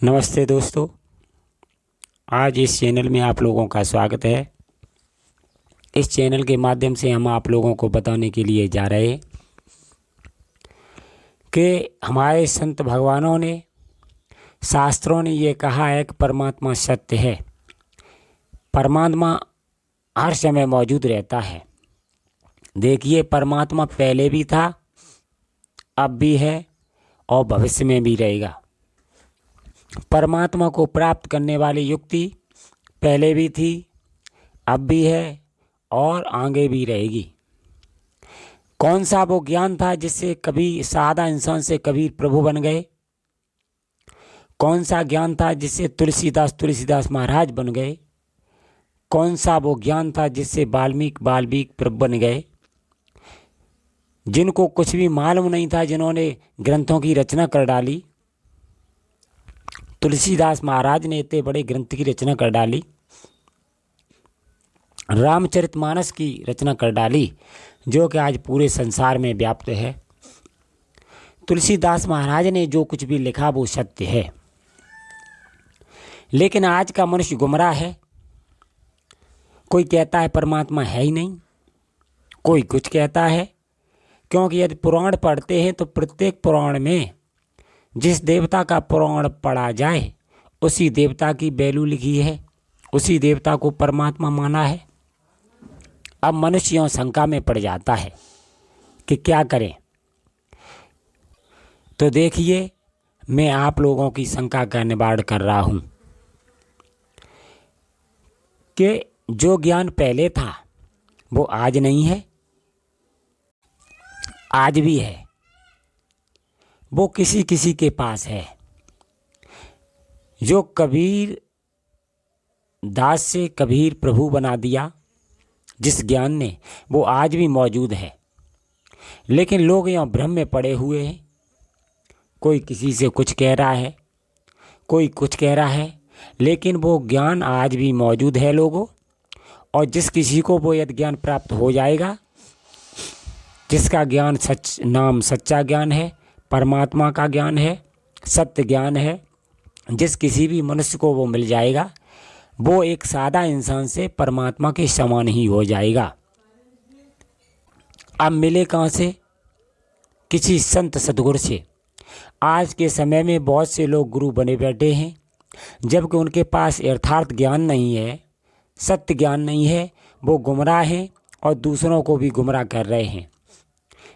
नमस्ते दोस्तों, आज इस चैनल में आप लोगों का स्वागत है। इस चैनल के माध्यम से हम आप लोगों को बताने के लिए जा रहे हैं कि हमारे संत भगवानों ने, शास्त्रों ने ये कहा है कि परमात्मा सत्य है। परमात्मा हर समय मौजूद रहता है। देखिए, परमात्मा पहले भी था, अब भी है और भविष्य में भी रहेगा। परमात्मा को प्राप्त करने वाली युक्ति पहले भी थी, अब भी है और आगे भी रहेगी। कौन सा वो ज्ञान था जिससे कभी सादा इंसान से कबीर प्रभु बन गए? कौन सा ज्ञान था जिससे तुलसीदास महाराज बन गए? कौन सा वो ज्ञान था जिससे वाल्मीकि प्रभु बन गए? जिनको कुछ भी मालूम नहीं था, जिन्होंने ग्रंथों की रचना कर डाली। तुलसीदास महाराज ने इतने बड़े ग्रंथ की रचना कर डाली, रामचरितमानस की रचना कर डाली, जो कि आज पूरे संसार में व्याप्त है। तुलसीदास महाराज ने जो कुछ भी लिखा वो सत्य है। लेकिन आज का मनुष्य गुमराह है। कोई कहता है परमात्मा है ही नहीं, कोई कुछ कहता है। क्योंकि यदि पुराण पढ़ते हैं तो प्रत्येक पुराण में जिस देवता का पुराण पढ़ा जाए उसी देवता की वैल्यू लिखी है, उसी देवता को परमात्मा माना है। अब मनुष्य यूं शंका में पड़ जाता है कि क्या करें। तो देखिए, मैं आप लोगों की शंका का निवारण कर रहा हूं कि जो ज्ञान पहले था वो आज नहीं है, आज भी है। वो किसी किसी के पास है। जो कबीर दास से कबीर प्रभु बना दिया जिस ज्ञान ने, वो आज भी मौजूद है। लेकिन लोग यहाँ भ्रम में पड़े हुए हैं। कोई किसी से कुछ कह रहा है, कोई कुछ कह रहा है, लेकिन वो ज्ञान आज भी मौजूद है लोगों। और जिस किसी को वो यदि ज्ञान प्राप्त हो जाएगा, जिसका ज्ञान सच्चा ज्ञान है, परमात्मा का ज्ञान है, सत्य ज्ञान है, जिस किसी भी मनुष्य को वो मिल जाएगा, वो एक सादा इंसान से परमात्मा के समान ही हो जाएगा। अब मिले कहाँ से? किसी संत सद्गुरु से। आज के समय में बहुत से लोग गुरु बने बैठे हैं, जबकि उनके पास यथार्थ ज्ञान नहीं है, सत्य ज्ञान नहीं है। वो गुमराह हैं और दूसरों को भी गुमराह कर रहे हैं।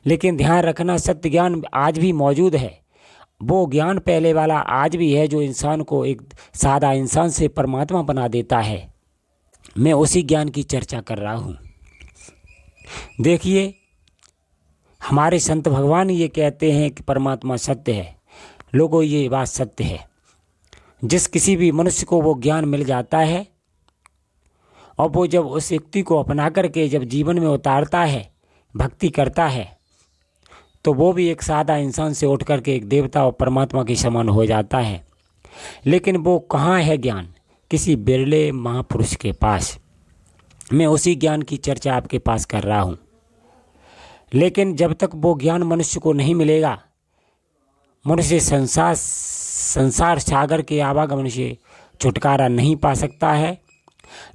लेकिन ध्यान रखना, सत्य ज्ञान आज भी मौजूद है। वो ज्ञान पहले वाला आज भी है, जो इंसान को एक सादा इंसान से परमात्मा बना देता है। मैं उसी ज्ञान की चर्चा कर रहा हूँ। देखिए, हमारे संत भगवान ये कहते हैं कि परमात्मा सत्य है। लोगों, ये बात सत्य है। जिस किसी भी मनुष्य को वो ज्ञान मिल जाता है और वो जब उस युक्ति को अपना करके जब जीवन में उतारता है, भक्ति करता है, तो वो भी एक सादा इंसान से उठ करके एक देवता और परमात्मा के समान हो जाता है। लेकिन वो कहाँ है ज्ञान? किसी बिरले महापुरुष के पास। मैं उसी ज्ञान की चर्चा आपके पास कर रहा हूँ। लेकिन जब तक वो ज्ञान मनुष्य को नहीं मिलेगा, मनुष्य संसार सागर के आवागमन से छुटकारा नहीं पा सकता है।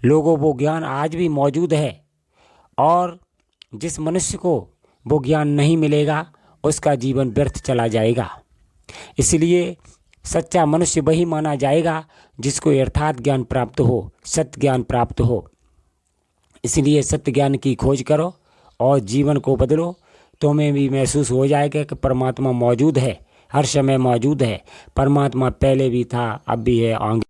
लोगों, वो ज्ञान आज भी मौजूद है और जिस मनुष्य को वो ज्ञान नहीं मिलेगा उसका जीवन व्यर्थ चला जाएगा। इसलिए सच्चा मनुष्य वही माना जाएगा जिसको यथार्थ ज्ञान प्राप्त हो, सत्य ज्ञान प्राप्त हो। इसलिए सत्य ज्ञान की खोज करो और जीवन को बदलो। तुम्हें भी महसूस हो जाएगा कि परमात्मा मौजूद है, हर समय मौजूद है। परमात्मा पहले भी था, अब भी है, आगे